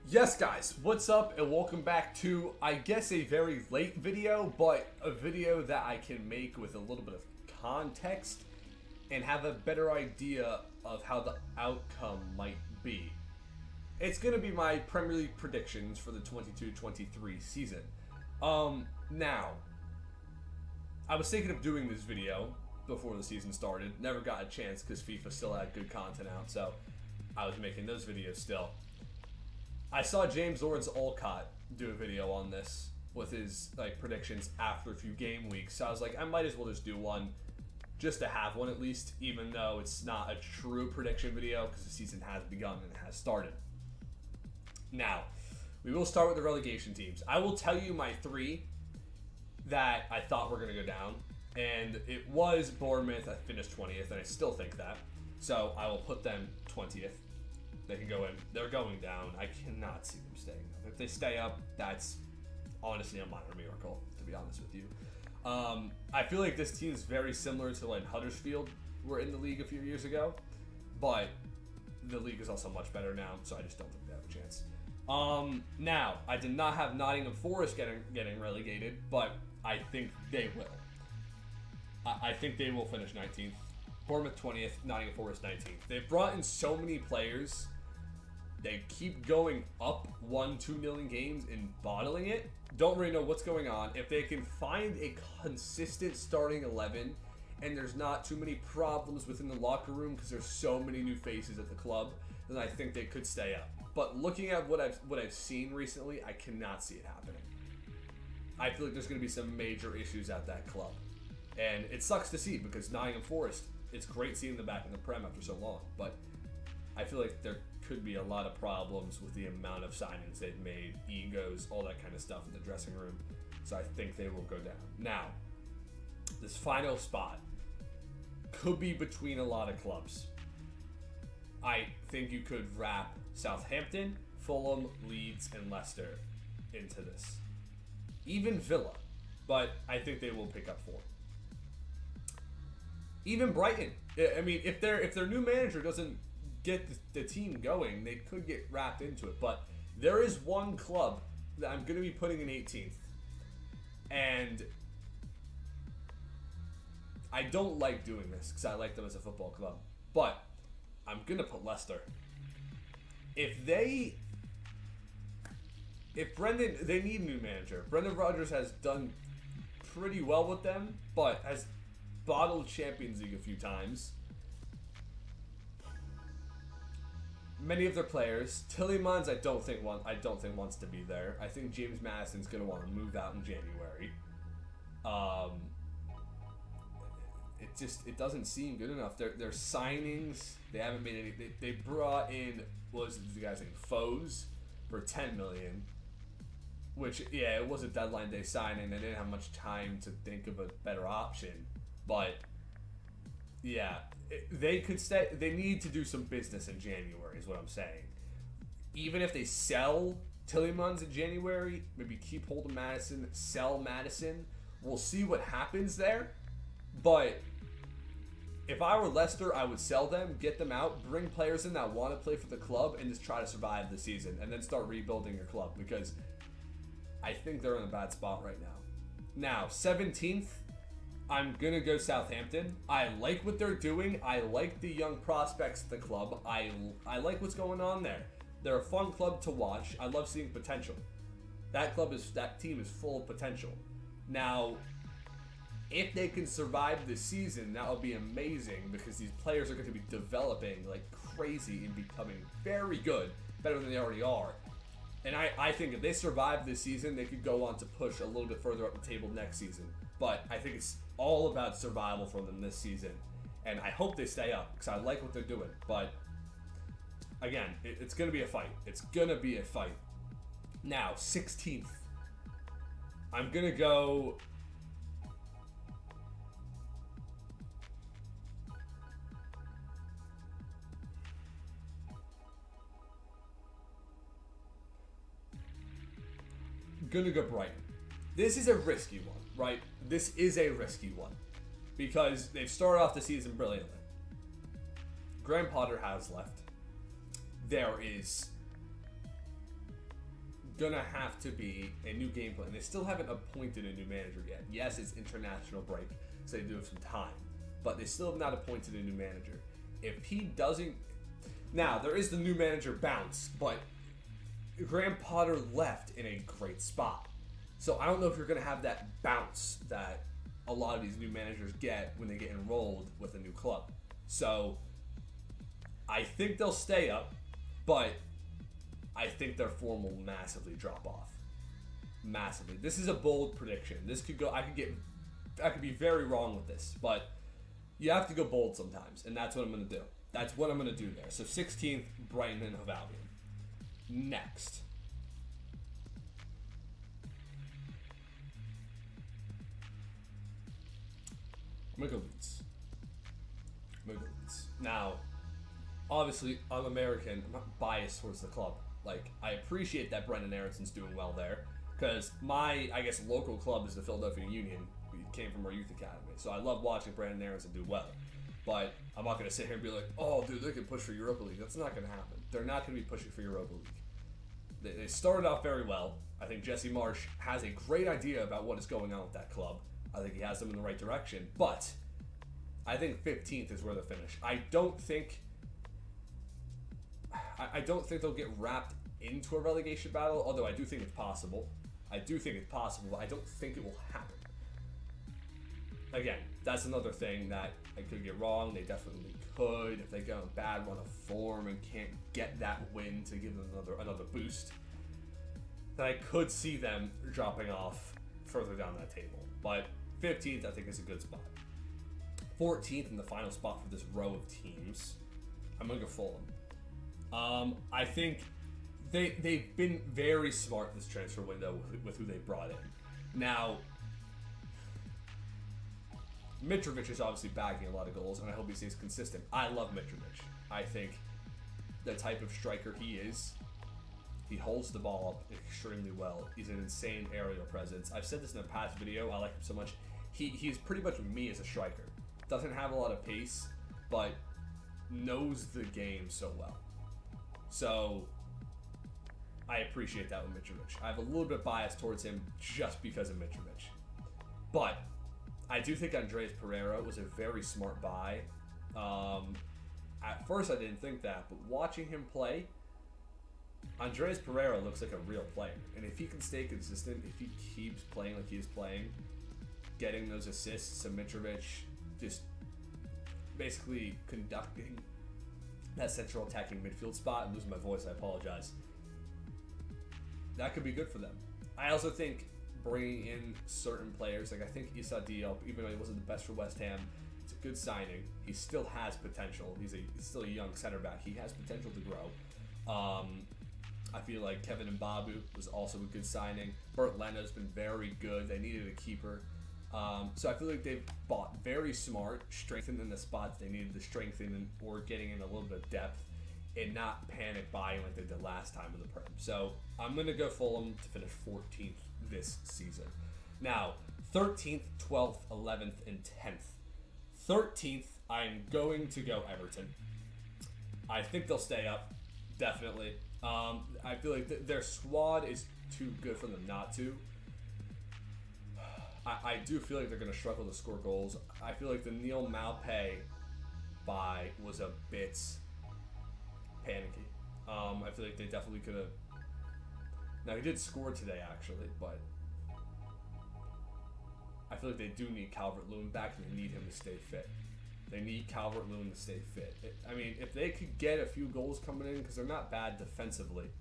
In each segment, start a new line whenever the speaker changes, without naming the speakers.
Yes guys, what's up and welcome back to, I guess, a very late video, but a video that I can make with a little bit of context and have a better idea of how the outcome might be. It's going to be my Premier League predictions for the 22-23 season. Now, I was thinking of doing this video before the season started, never got a chance because FIFA still had good content out, so I was making those videos still. I saw James Lawrence Alcott do a video on this with his predictions after a few game weeks. So I was like, I might as well just do one, just to have one at least, even though it's not a true prediction video because the season has begun and it has started. Now, we will start with the relegation teams. I will tell you my three that I thought were going to go down, and it was Bournemouth. I finished 20th, and I still think that. So I will put them 20th. They can go in. They're going down. I cannot see them staying up. If they stay up, that's honestly a minor miracle, to be honest with you. I feel like this team is very similar to when Huddersfield were in the league a few years ago, but the league is also much better now, so I just don't think they have a chance. Now, I did not have Nottingham Forest getting relegated, but I think they will. I think they will finish 19th. Bournemouth 20th, Nottingham Forest 19th. They've brought in so many players. They keep going up 1-2-0 in games and bottling it. Don't really know what's going on. If they can find a consistent starting 11 and there's not too many problems within the locker room because there's so many new faces at the club, then I think they could stay up. But looking at what I've seen recently, I cannot see it happening. I feel like there's going to be some major issues at that club. And it sucks to see because Nottingham Forest, it's great seeing them back in the Prem after so long, but I feel like there could be a lot of problems with the amount of signings they've made, egos, all that kind of stuff in the dressing room. So I think they will go down. Now, this final spot could be between a lot of clubs. I think you could wrap Southampton, Fulham, Leeds, and Leicester into this. Even Villa, but I think they will pick up 4. Even Brighton. I mean, if their new manager doesn't get the team going, they could get wrapped into it. But there is one club that I'm going to be putting in 18th. And I don't like doing this because I like them as a football club. But I'm going to put Leicester. They need a new manager. Brendan Rodgers has done pretty well with them, but has bottled Champions League a few times. Many of their players, Tielemans, I don't think wants to be there. I think James Maddison's going to want to move out in January. It doesn't seem good enough. Their signings, they haven't made any. They brought in, what was the guy's name, Foes for $10 million, which it was a deadline day signing. They didn't have much time to think of a better option. But yeah, they could stay. They need to do some business in January, is what I'm saying. Even if they sell Tielemans in January, maybe keep hold of Maddison, sell Maddison. We'll see what happens there. But if I were Leicester, I would sell them, get them out, bring players in that want to play for the club, and just try to survive the season, and then start rebuilding your club because I think they're in a bad spot right now. Now, 17th. I'm going to go Southampton. I like what they're doing. I like the young prospects at the club. I like what's going on there. They're a fun club to watch. I love seeing potential. That team is full of potential. Now, if they can survive this season, that would be amazing because these players are going to be developing like crazy and becoming very good, better than they already are. And I think if they survive this season, they could go on to push a little bit further up the table next season. But I think it's all about survival for them this season. And I hope they stay up because I like what they're doing. But again, it's going to be a fight. It's going to be a fight. Now, 16th. I'm going to go... Gonna go Brighton. This is a risky one, right? This is a risky one because they've started off the season brilliantly. Graham Potter has left. There is gonna have to be a new game plan. They still haven't appointed a new manager yet. Yes, it's international break, so they do have some time, but they still have not appointed a new manager. If he doesn't, now there is the new manager bounce, but Graham Potter left in a great spot. So I don't know if you're gonna have that bounce that a lot of these new managers get when they get enrolled with a new club. So I think they'll stay up, but I think their form will massively drop off. Massively. This is a bold prediction. This could go. I could be very wrong with this, but you have to go bold sometimes, and that's what I'm going to do. That's what I'm going to do there. So 16th, Brighton and Hove Albion. Next. I'm going to go Leeds. Now, obviously, I'm American. I'm not biased towards the club. Like, I appreciate that Brendan Aronson's doing well there, because my, I guess, local club is the Philadelphia Union. We came from our youth academy, so I love watching Brendan Aronson do well. But I'm not going to sit here and be like, oh, dude, they can push for Europa League. That's not going to happen. They're not going to be pushing for Europa League. They started off very well. I think Jesse Marsch has a great idea about what is going on with that club. I think he has them in the right direction, but I think 15th is where they'll finish. I don't think they'll get wrapped into a relegation battle, although I do think it's possible. But I don't think it will happen. Again, that's another thing that I could get wrong. They definitely could. If they go on a bad run of form and can't get that win to give them another boost, then I could see them dropping off further down that table. But 15th, I think, is a good spot. 14th in the final spot for this row of teams, I'm going to go Fulham. I think they've been very smart this transfer window with who they brought in. Now, Mitrovic is obviously bagging a lot of goals, and I hope he stays consistent. I love Mitrovic. I think the type of striker he is, he holds the ball up extremely well. He's an insane aerial presence. I've said this in a past video. I like him so much. He's pretty much me as a striker. Doesn't have a lot of pace, but knows the game so well. So I appreciate that with Mitrovic. I have a little bit bias towards him just because of Mitrovic. But I do think Andreas Pereira was a very smart buy. At first I didn't think that, but watching him play, Andreas Pereira looks like a real player. And if he can stay consistent, if he keeps playing like he is playing, getting those assists to Mitrovic, just basically conducting that central attacking midfield spot. I'm losing my voice, I apologize. That could be good for them. I also think bringing in certain players, like I think Issa Diop, even though he wasn't the best for West Ham, it's a good signing. He still has potential. He's still a young center back. He has potential to grow. I feel like Kevin Mbabu was also a good signing. Bert Leno's been very good. They needed a keeper. So I feel like they've bought very smart, strengthened in the spots they needed to strengthen, or getting in a little bit of depth, and not panic buying like they did last time in the Prem. So I'm going to go Fulham to finish 14th this season. Now, 13th, 12th, 11th, and 10th. 13th, I'm going to go Everton. I think they'll stay up, definitely. I feel like their squad is too good for them not to. I do feel like they're going to struggle to score goals. I feel like the Neil Maupay buy was a bit panicky. I feel like they definitely could have. Now, he did score today, actually, but I feel like they do need Calvert-Lewin back, and they need him to stay fit. They need Calvert-Lewin to stay fit. I mean, if they could get a few goals coming in, because they're not bad defensively.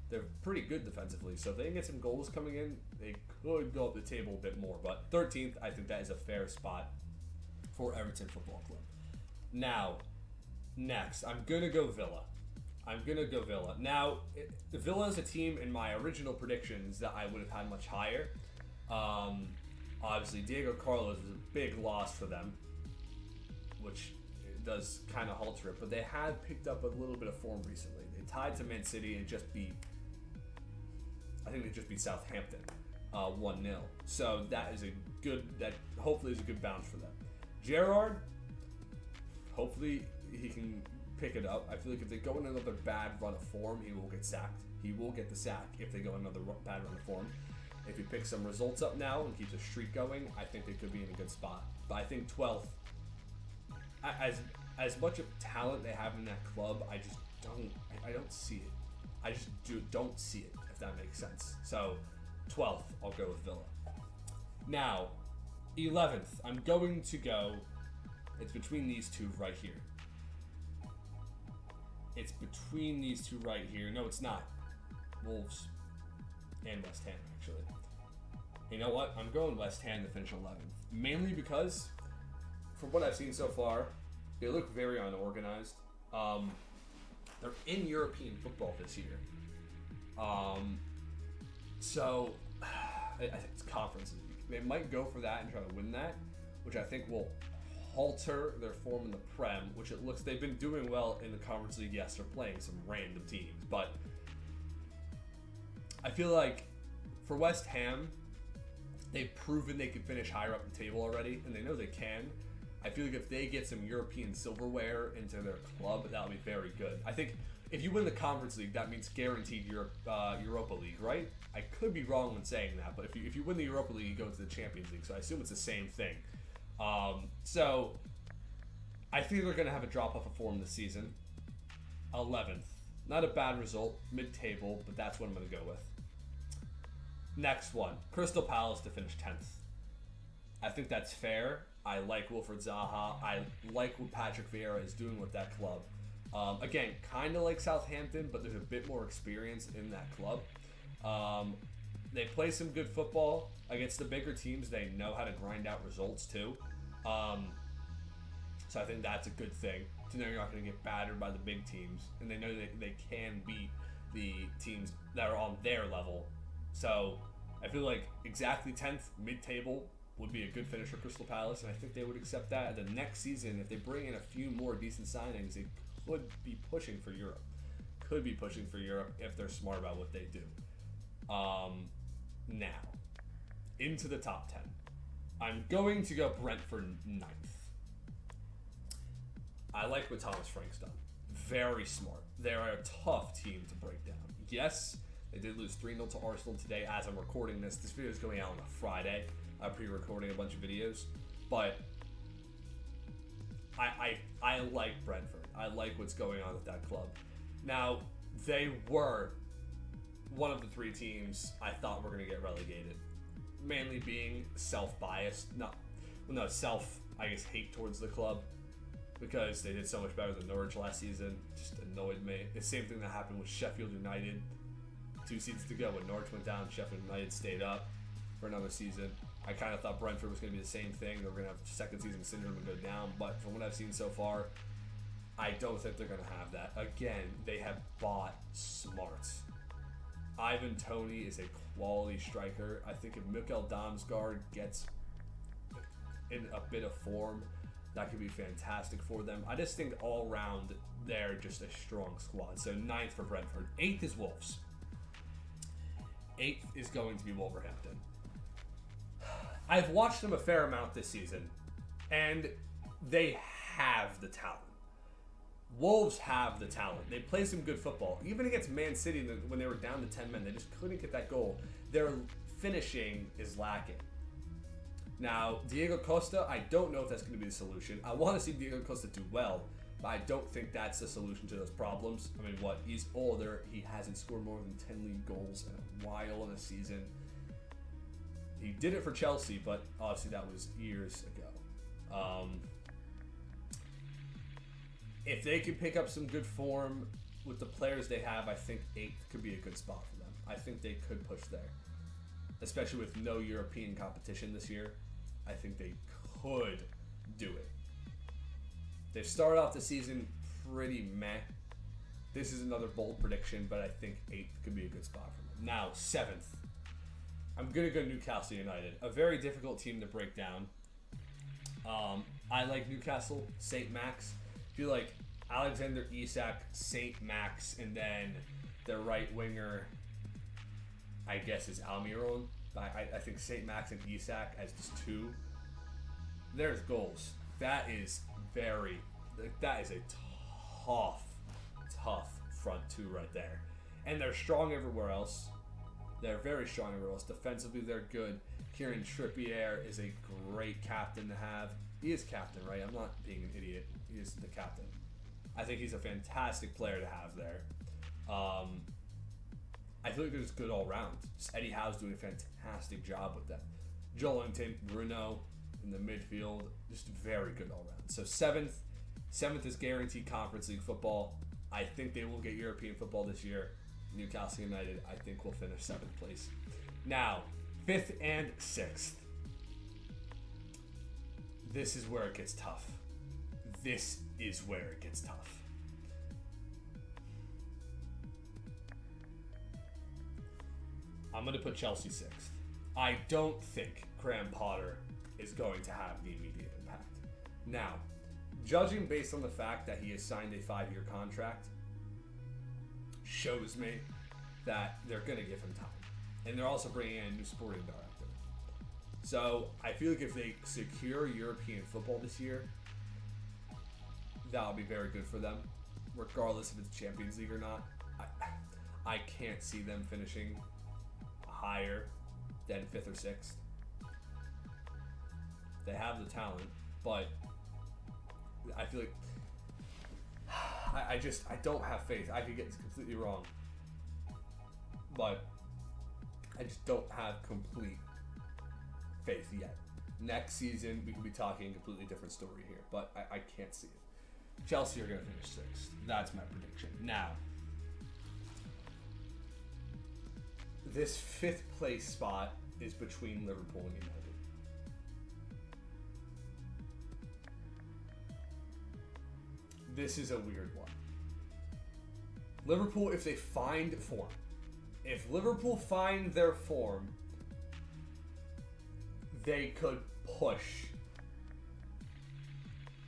They're pretty good defensively, so if they can get some goals coming in, they could go up the table a bit more. But 13th, I think that is a fair spot for Everton Football Club. Now, next, I'm going to go Villa. Now, the Villa is a team in my original predictions that I would have had much higher. Obviously, Diego Carlos was a big loss for them, which does kind of halter it. But they had picked up a little bit of form recently. They tied to Man City and just beat, I think they just beat Southampton 1-0. So that is hopefully is a good bounce for them. Gerrard, hopefully he can pick it up. I feel like if they go in another bad run of form, he will get sacked. He will get the sack if they go in another bad run of form. If he picks some results up now and keeps a streak going, I think they could be in a good spot. But I think 12th, as much of talent they have in that club, I just don't see it. I just don't see it, if that makes sense. So 12th, I'll go with Villa. Now, 11th, I'm going to go, it's between these two right here. It's between these two right here. No, it's not. Wolves and West Ham, actually. You know what? I'm going West Ham to finish 11th. Mainly because, from what I've seen so far, they look very unorganized. They're in European football this year. So, I think it's Conference League. They might go for that and try to win that, which I think will halter their form in the Prem, which it looks they've been doing well in the Conference League. Yes, they're playing some random teams, but I feel like for West Ham, they've proven they can finish higher up the table already, and they know they can. I feel like if they get some European silverware into their club, that'll be very good. I think if you win the Conference League, that means guaranteed Europa League, right? I could be wrong when saying that, but if you win the Europa League, you go into the Champions League, so I assume it's the same thing. So I think they're going to have a drop-off of form this season. 11th. Not a bad result, mid-table, but that's what I'm going to go with. Next one, Crystal Palace to finish 10th. I think that's fair. I like Wilfried Zaha. I like what Patrick Vieira is doing with that club. Again, kind of like Southampton, but there's a bit more experience in that club. They play some good football against the bigger teams. They know how to grind out results too. So I think that's a good thing to know you're not going to get battered by the big teams, and they know that they can beat the teams that are on their level. So I feel like exactly 10th, mid-table, would be a good finish for Crystal Palace, and I think they would accept that. And the next season, if they bring in a few more decent signings, they could be pushing for Europe. Could be pushing for Europe if they're smart about what they do. Now, into the top 10. I'm going to go Brentford 9th. I like what Thomas Frank's done. Very smart. They are a tough team to break down. Yes, they did lose 3-0 to Arsenal today as I'm recording this. This video is going out on a Friday. I'm pre-recording a bunch of videos. But I like Brentford. I like what's going on with that club. Now, they were one of the 3 teams I thought were going to get relegated. Mainly being self-biased. I guess, hate towards the club. Because they did so much better than Norwich last season. Just annoyed me. The same thing that happened with Sheffield United 2 seasons to go. When Norwich went down, Sheffield United stayed up for another season. I kind of thought Brentford was going to be the same thing. They were going to have second season syndrome and go down. But from what I've seen so far, I don't think they're going to have that. Again, they have bought smart. Ivan Toney is a quality striker. I think if Mikkel Damsgaard gets in a bit of form, that could be fantastic for them. I just think all around, they're just a strong squad. So 9th for Brentford. 8th is Wolves. 8th is going to be Wolverhampton. I've watched them a fair amount this season, and they have the talent. Wolves have the talent. They play some good football. Even against Man City, when they were down to 10 men, they just couldn't get that goal. Their finishing is lacking. Now, Diego Costa, I don't know if that's going to be the solution. I want to see Diego Costa do well, but I don't think that's the solution to those problems. I mean, he's older. He hasn't scored more than 10 league goals in a while in a season. He did it for Chelsea, but obviously that was years ago. If they can pick up some good form with the players they have, I think 8th could be a good spot for them. I think they could push there. Especially with no European competition this year. I think they could do it. They've started off the season pretty meh. This is another bold prediction, but I think 8th could be a good spot for them. Now, 7th. I'm going to go Newcastle United. A very difficult team to break down. I like Newcastle, St. Max. I feel like Alexander Isak, St. Max, and then their right winger, I guess, is Almiron. I think St. Max and Isak as just 2. There's goals. That is a tough front two right there. And they're strong everywhere else. They're very strong everywhere else. Defensively, they're good. Kieran Trippier is a great captain to have. He is captain, right? I'm not being an idiot. He is the captain. I think he's a fantastic player to have there. I feel like they're just good all around. Just Eddie Howe's doing a fantastic job with them. Joelinton, Bruno in the midfield, just very good all around. So seventh is guaranteed Conference League football. I think they will get European football this year. Newcastle United, I think, will finish 7th place. Now, 5th and 6th. This is where it gets tough. This is where it gets tough. I'm going to put Chelsea 6th. I don't think Graham Potter is going to have the immediate impact. Now, judging based on the fact that he has signed a 5-year contract, shows me that they're going to give him time. And they're also bringing in a new sporting director. So I feel like if they secure European football this year, that'll be very good for them, regardless if it's Champions League or not. I can't see them finishing higher than 5th or 6th. They have the talent, but I feel like I don't have faith. I could get this completely wrong, but I just don't have complete faith yet. Next season, we could be talking a completely different story here, but I can't see it. Chelsea are going to finish 6th. That's my prediction. Now, this 5th place spot is between Liverpool and United. This is a weird one. Liverpool, if they find form, if Liverpool find their form, they could push.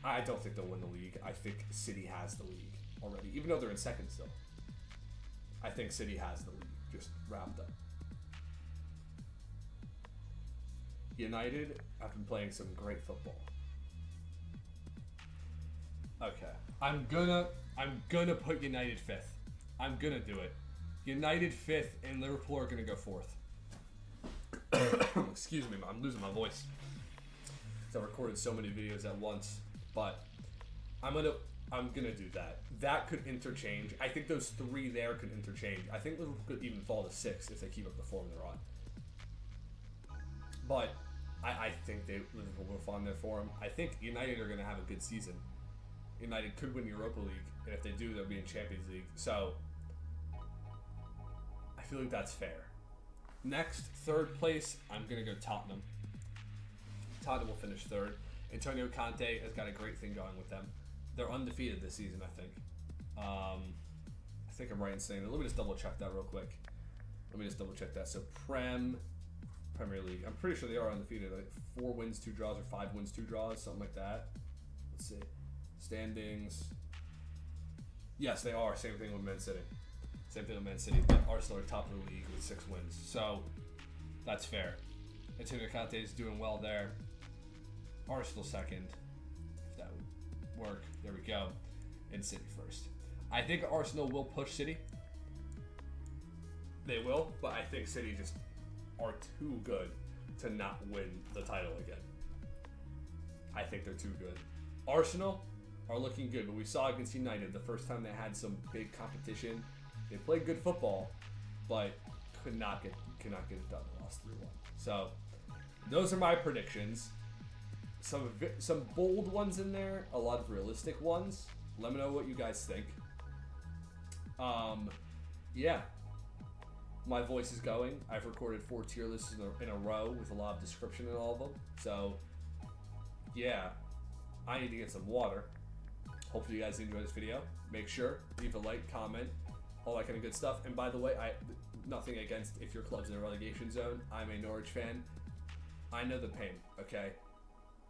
I don't think they'll win the league. I think City has the league already, even though they're in 2nd still. I think City has the league just wrapped up. United have been playing some great football. Okay. I'm gonna put United 5th. I'm gonna do it. United 5th and Liverpool are gonna go 4th. Excuse me, I'm losing my voice. I've recorded so many videos at once, but I'm gonna do that. That could interchange. I think those 3 there could interchange. I think Liverpool could even fall to 6 if they keep up the form they're on. But I think Liverpool will find their form. I think United are gonna have a good season. United could win Europa League, and if they do, they'll be in Champions League. So I feel like that's fair. Next, 3rd place, I'm going to go Tottenham. Tottenham will finish 3rd. Antonio Conte has got a great thing going with them. They're undefeated this season, I think. I think I'm right in saying that. Let me just double check that real quick. So Premier League. I'm pretty sure they are undefeated. Like 4 wins, 2 draws, or 5 wins, 2 draws, something like that. Let's see. Standings. Yes, they are. Same thing with Man City. But Arsenal are top of the league with 6 wins. So that's fair. Antonio Conte is doing well there. Arsenal 2nd. If that would work. There we go. And City 1st. I think Arsenal will push City. They will, but I think City just are too good to not win the title again. I think they're too good. Arsenal are looking good, but we saw against United the first time they had some big competition. They played good football, but could not get it done. They lost 3-1. So those are my predictions. Some bold ones in there, a lot of realistic ones. Let me know what you guys think. Yeah. My voice is going. I've recorded 4 tier lists in a row with a lot of description in all of them. So, yeah. I need to get some water. Hopefully you guys enjoyed this video. Make sure, leave a like, comment, all that kind of good stuff. And by the way, nothing against if your club's in a relegation zone. I'm a Norwich fan. I know the pain, okay?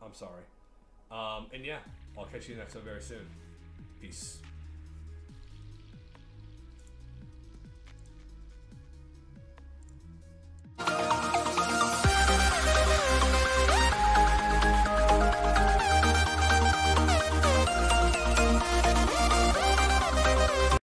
I'm sorry. And yeah, I'll catch you next one very soon. Peace.